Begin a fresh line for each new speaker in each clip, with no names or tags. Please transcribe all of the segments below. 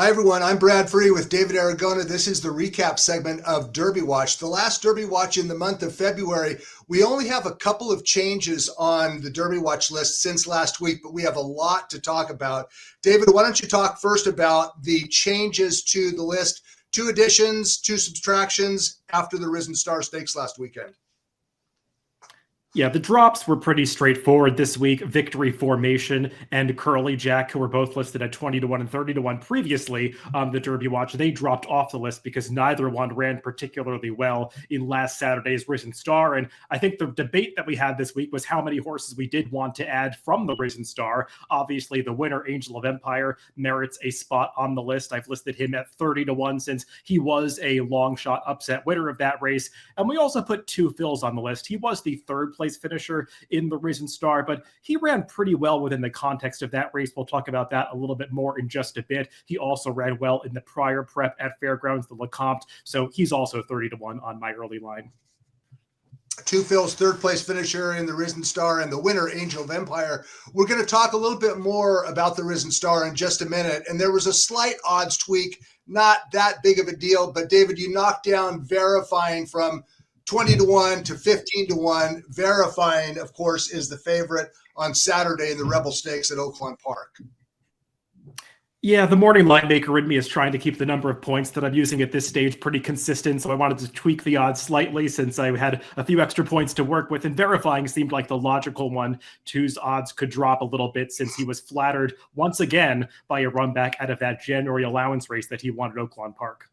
Hi, everyone. I'm Brad Free with David Aragona. This is the recap segment of Derby Watch, the last Derby Watch in the month of February. We only have a couple of changes on the Derby Watch list since last week, but we have a lot to talk about. David, why don't you talk first about the changes to the list, 2 additions, 2 subtractions after the Risen Star Stakes last weekend?
Yeah, the drops were pretty straightforward this week. Victory Formation and Curly Jack, who were both listed at 20-1 and 30-1 previously on the Derby Watch, they dropped off the list because neither one ran particularly well in last Saturday's Risen Star. And I think the debate that we had this week was how many horses we did want to add from the Risen Star. Obviously, the winner, Angel of Empire, merits a spot on the list. I've listed him at 30-1 since he was a long shot upset winner of that race. And we also put 2 fills on the list. He was the third place finisher in the Risen Star, but he ran pretty well within the context of that race. We'll talk about that a little bit more in just a bit. He also ran well in the prior prep at Fairgrounds, the Lecomte, so he's also 30-1 on my early line.
2 fills, third place finisher in the Risen Star, and the winner, Angel of Empire. We're going to talk a little bit more about the Risen Star in just a minute, and there was a slight odds tweak, not that big of a deal, but David, you knocked down Verifying from 20-1 to 15-1. Verifying, of course, is the favorite on Saturday in the Rebel Stakes at Oaklawn Park.
Yeah, the morning line maker in me is trying to keep the number of points that I'm using at this stage pretty consistent, so I wanted to tweak the odds slightly since I had a few extra points to work with, and Verifying seemed like the logical one whose odds could drop a little bit since he was flattered once again by a run back out of that January allowance race that he won at Oaklawn Park.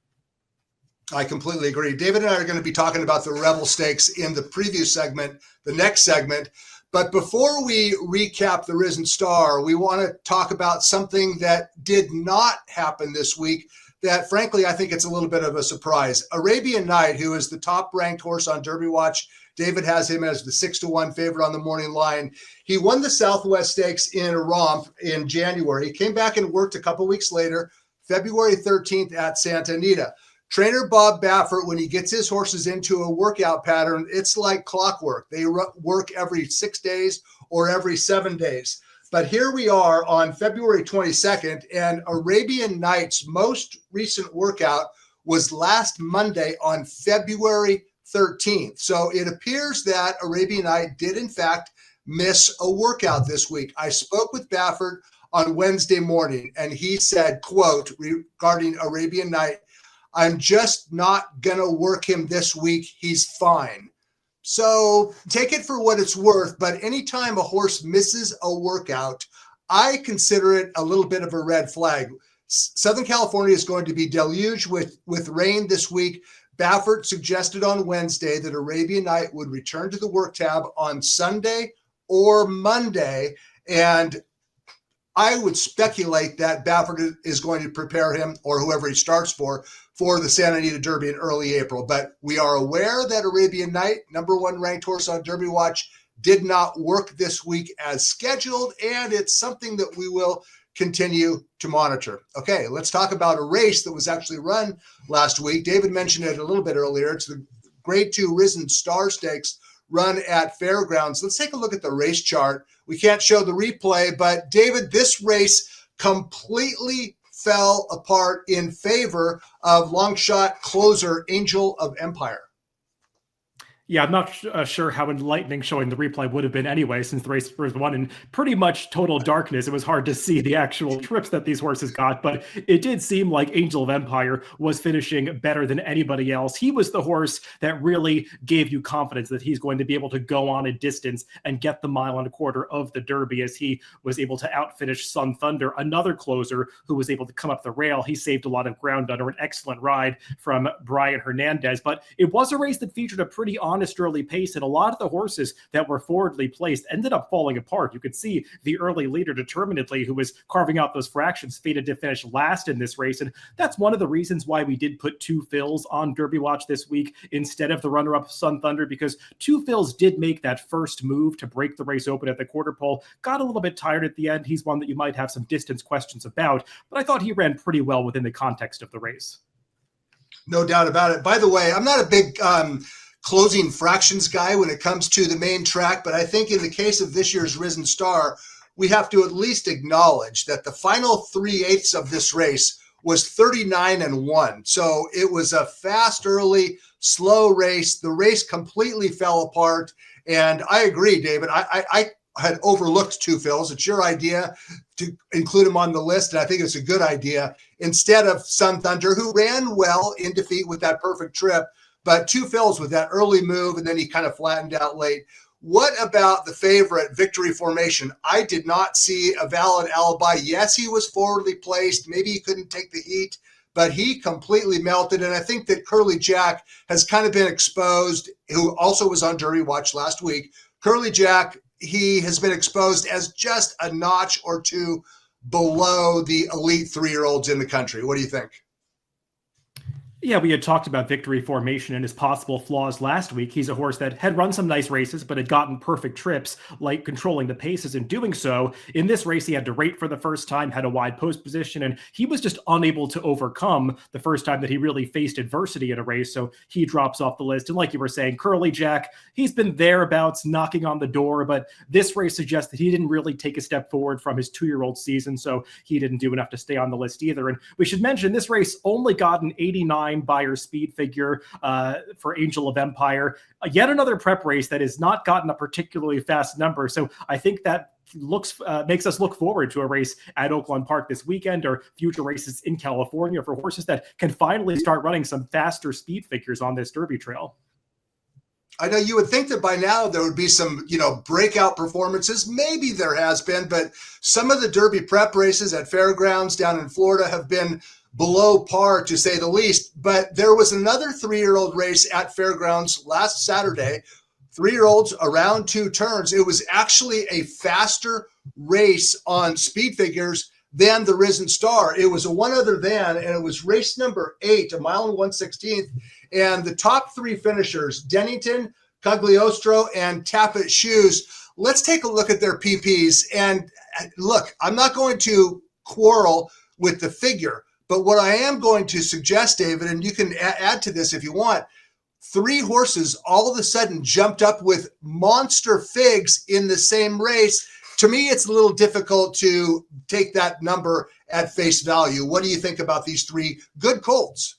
I completely agree. David and I are going to be talking about the Rebel Stakes in the preview segment, the next segment. But before we recap the Risen Star, we want to talk about something that did not happen this week that, frankly, I think it's a little bit of a surprise. Arabian Knight, who is the top-ranked horse on Derby Watch, David has him as the 6-1 favorite on the morning line. He won the Southwest Stakes in a romp in January. He came back and worked a couple weeks later, February 13th at Santa Anita. Trainer Bob Baffert, when he gets his horses into a workout pattern, it's like clockwork. They work every 6 days or every 7 days. But here we are on February 22nd, and Arabian Knight's most recent workout was last Monday on February 13th. So it appears that Arabian Knight did, in fact, miss a workout this week. I spoke with Baffert on Wednesday morning, and he said, quote, regarding Arabian Knight, "I'm just not going to work him this week. He's fine." So take it for what it's worth. But anytime a horse misses a workout, I consider it a little bit of a red flag. Southern California is going to be deluged with rain this week. Baffert suggested on Wednesday that Arabian Knight would return to the work tab on Sunday or Monday. And I would speculate that Baffert is going to prepare him, or whoever he starts for the Santa Anita Derby in early April. But we are aware that Arabian Knight, #1 ranked horse on Derby Watch, did not work this week as scheduled, and it's something that we will continue to monitor. Okay, let's talk about a race that was actually run last week. David mentioned it a little bit earlier. It's the Grade 2 Risen Star Stakes run at Fairgrounds. Let's take a look at the race chart. We can't show the replay, but David, this race completely fell apart in favor of long shot closer Angel of Empire.
Yeah, I'm not sure how enlightening showing the replay would have been anyway, since the race was won in pretty much total darkness. It was hard to see the actual trips that these horses got, but it did seem like Angel of Empire was finishing better than anybody else. He was the horse that really gave you confidence that he's going to be able to go on a distance and get the 1.25 miles of the Derby, as he was able to outfinish Sun Thunder, another closer who was able to come up the rail. He saved a lot of ground under an excellent ride from Brian Hernandez, but it was a race that featured a pretty honest early pace, and a lot of the horses that were forwardly placed ended up falling apart. You could see the early leader, Determinedly, who was carving out those fractions, fated to finish last in this race, and that's one of the reasons why we did put 2 fills on Derby Watch this week instead of the runner-up Sun Thunder, because 2 fills did make that first move to break the race open at the quarter pole. Got a little bit tired at the end. He's one that you might have some distance questions about, but I thought he ran pretty well within the context of the race.
No doubt about it. By the way, I'm not a big closing fractions guy when it comes to the main track, but I think in the case of this year's Risen Star, we have to at least acknowledge that the final 3/8 of this race was 39-1. So it was a fast, early, slow race. The race completely fell apart. And I agree, David. I had overlooked Two Phils. It's your idea to include him on the list, and I think it's a good idea. Instead of Sun Thunder, who ran well in defeat with that perfect trip, but Two Phils with that early move, and then he kind of flattened out late. What about the favorite, Victory Formation? I did not see a valid alibi. Yes, he was forwardly placed. Maybe he couldn't take the heat, but he completely melted. And I think that Curly Jack has kind of been exposed, who also was on Derby Watch last week. Curly Jack, he has been exposed as just a notch or two below the elite 3-year-olds in the country. What do you think?
Yeah, we had talked about Victory Formation and his possible flaws last week. He's a horse that had run some nice races, but had gotten perfect trips, like controlling the paces and doing so. In this race, he had to rate for the first time, had a wide post position, and he was just unable to overcome the first time that he really faced adversity in a race, so he drops off the list. And like you were saying, Curly Jack, he's been thereabouts knocking on the door, but this race suggests that he didn't really take a step forward from his 2-year-old season, so he didn't do enough to stay on the list either. And we should mention this race only got an 89 Buyer speed figure for Angel of Empire. Yet another prep race that has not gotten a particularly fast number. So I think that makes us look forward to a race at Oaklawn Park this weekend, or future races in California for horses that can finally start running some faster speed figures on this Derby trail.
I know you would think that by now there would be some, breakout performances. Maybe there has been, but some of the Derby prep races at Fairgrounds down in Florida have been below par, to say the least. But there was another 3-year-old race at Fairgrounds last Saturday, 3-year-olds around 2 turns. It was actually a faster race on speed figures than the Risen Star. It was a one other than, and it was race number 8, a mile and 1/16. And the top 3 finishers, Dennington, Cagliostro, and Tappet Shoes. Let's take a look at their PPs. And look, I'm not going to quarrel with the figure, but what I am going to suggest, David, and you can add to this if you want, 3 horses all of a sudden jumped up with monster figs in the same race. To me, it's a little difficult to take that number at face value. What do you think about these 3 good colts?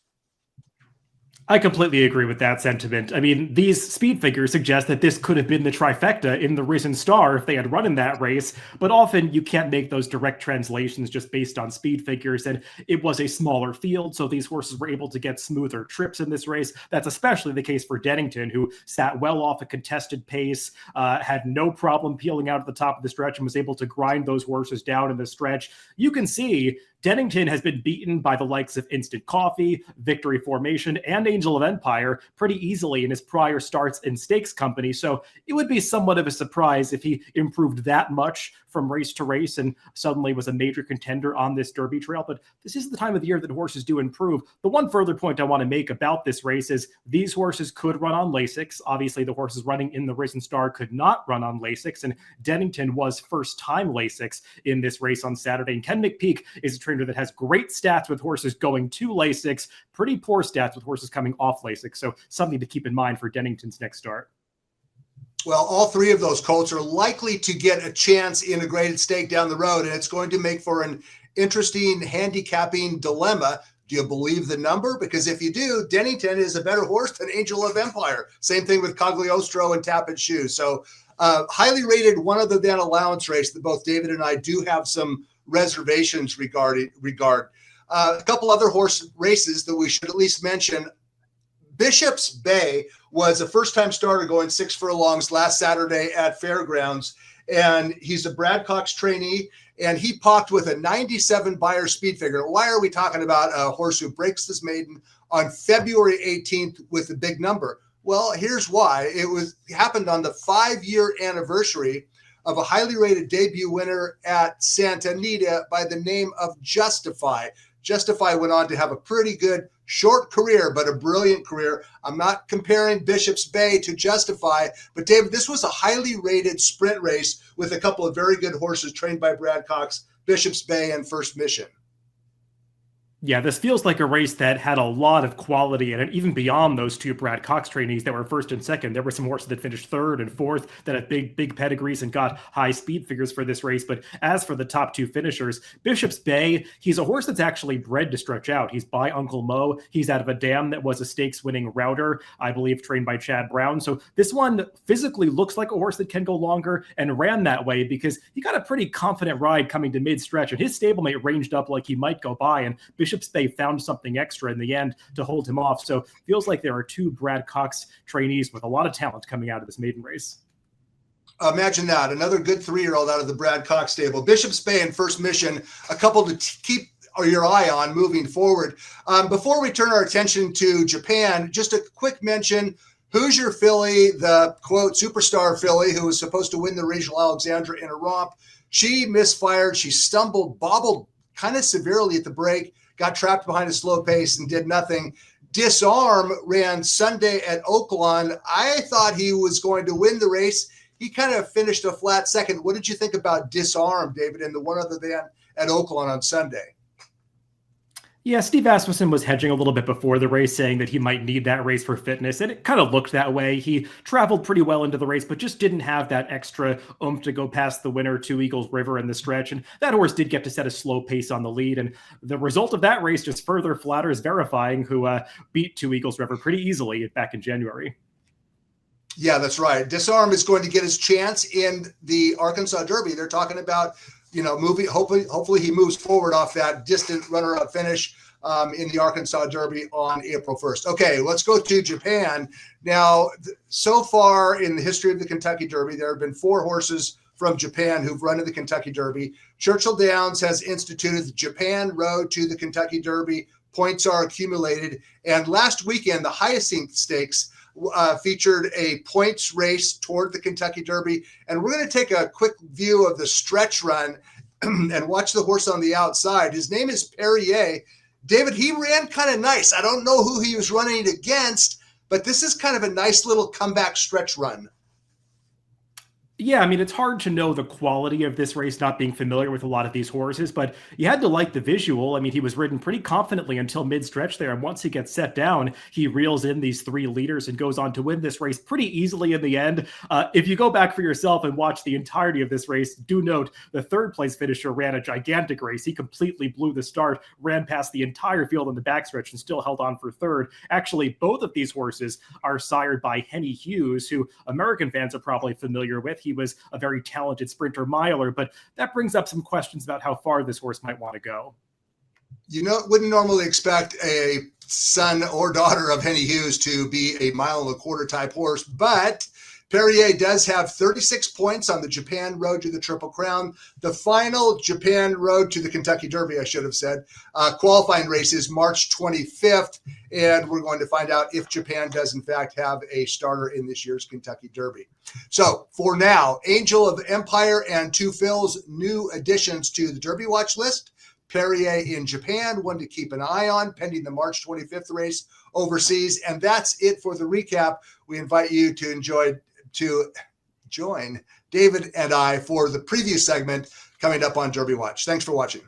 I completely agree with that sentiment. I mean, these speed figures suggest that this could have been the trifecta in the Risen Star if they had run in that race, but often you can't make those direct translations just based on speed figures, and it was a smaller field, so these horses were able to get smoother trips in this race. That's especially the case for Dennington, who sat well off a contested pace, had no problem peeling out at the top of the stretch, and was able to grind those horses down in the stretch. You can see Dennington has been beaten by the likes of Instant Coffee, Victory Formation, and Angel of Empire pretty easily in his prior starts in stakes company. So it would be somewhat of a surprise if he improved that much from race to race and suddenly was a major contender on this Derby trail. But this is the time of the year that horses do improve. The one further point I want to make about this race is these horses could run on Lasix. Obviously, the horses running in the Risen Star could not run on Lasix, and Dennington was first-time Lasix in this race on Saturday. And Ken McPeak is a trainer that has great stats with horses going to Lasix, pretty poor stats with horses coming off Lasix. So something to keep in mind for Dennington's next start.
Well, all 3 of those colts are likely to get a chance in a graded stake down the road, and it's going to make for an interesting handicapping dilemma. Do you believe the number? Because if you do, Dennington is a better horse than Angel of Empire. Same thing with Cagliostro and Tappet Shoes. So highly rated one other than allowance race that both David and I do have some reservations regard. A couple other horse races that we should at least mention. Bishop's Bay was a first-time starter going 6 furlongs last Saturday at Fairgrounds, and he's a Brad Cox trainee, and he popped with a 97 Buyer speed figure. Why are we talking about a horse who breaks this maiden on February 18th with a big number? Well, here's why. It happened on the 5-year anniversary of a highly rated debut winner at Santa Anita by the name of Justify. Justify went on to have a pretty good short career, but a brilliant career. I'm not comparing Bishop's Bay to Justify, but David, this was a highly rated sprint race with a couple of very good horses trained by Brad Cox, Bishop's Bay and First Mission.
Yeah, this feels like a race that had a lot of quality in it, even beyond those two Brad Cox trainees that were first and second. There were some horses that finished third and fourth that had big pedigrees and got high speed figures for this race. But as for the top two finishers, Bishop's Bay, he's a horse that's actually bred to stretch out. He's by Uncle Mo. He's out of a dam that was a stakes-winning router, I believe, trained by Chad Brown. So this one physically looks like a horse that can go longer and ran that way because he got a pretty confident ride coming to mid-stretch, and his stablemate ranged up like he might go by, and Bishop's Bay found something extra in the end to hold him off. So feels like there are two Brad Cox trainees with a lot of talent coming out of this maiden race.
Imagine that. Another good 3-year-old out of the Brad Cox stable. Bishop's Bay and First Mission, a couple to keep your eye on moving forward. Before we turn our attention to Japan, just a quick mention. Who's your filly, the quote superstar filly who was supposed to win the Regional Alexandra in a romp? She misfired. She stumbled, bobbled kind of severely at the break, got trapped behind a slow pace and did nothing. Disarm ran Sunday at Oaklawn. I thought he was going to win the race. He kind of finished a flat second. What did you think about Disarm, David, and the one other than at Oaklawn on Sunday?
Yeah, Steve Asmussen was hedging a little bit before the race, saying that he might need that race for fitness, and it kind of looked that way. He traveled pretty well into the race, but just didn't have that extra oomph to go past the winner, Two Eagles River, in the stretch, and that horse did get to set a slow pace on the lead, and the result of that race just further flatters Verifying, who beat Two Eagles River pretty easily back in January.
Yeah, that's right. Disarm is going to get his chance in the Arkansas Derby. They're talking about, moving. Hopefully he moves forward off that distant runner-up finish in the Arkansas Derby on April 1st. Okay, let's go to Japan. Now, so far in the history of the Kentucky Derby, there have been 4 horses from Japan who've run in the Kentucky Derby. Churchill Downs has instituted the Japan Road to the Kentucky Derby. Points are accumulated. And last weekend, the Hyacinth Stakes featured a points race toward the Kentucky Derby. And we're going to take a quick view of the stretch run and watch the horse on the outside. His name is Perrier. David, he ran kind of nice. I don't know who he was running against, but this is kind of a nice little comeback stretch run.
Yeah, I mean, it's hard to know the quality of this race, not being familiar with a lot of these horses, but you had to like the visual. I mean, he was ridden pretty confidently until mid-stretch there, and once he gets set down, he reels in these 3 leaders and goes on to win this race pretty easily in the end. If you go back for yourself and watch the entirety of this race, do note the third-place finisher ran a gigantic race. He completely blew the start, ran past the entire field on the backstretch, and still held on for third. Actually, both of these horses are sired by Henny Hughes, who American fans are probably familiar with. He was a very talented sprinter miler, but that brings up some questions about how far this horse might want to go.
Wouldn't normally expect a son or daughter of Henny Hughes to be a 1.25 mile type horse, but Perrier does have 36 points on the Japan Road to the Triple Crown. The final Japan Road to the Kentucky Derby, I should have said, qualifying race is March 25th, and we're going to find out if Japan does, in fact, have a starter in this year's Kentucky Derby. So for now, Angel of Empire and Two Phils, new additions to the Derby Watch list. Perrier in Japan, one to keep an eye on, pending the March 25th race overseas. And that's it for the recap. We invite you to join David and I for the preview segment coming up on Derby Watch. Thanks for watching.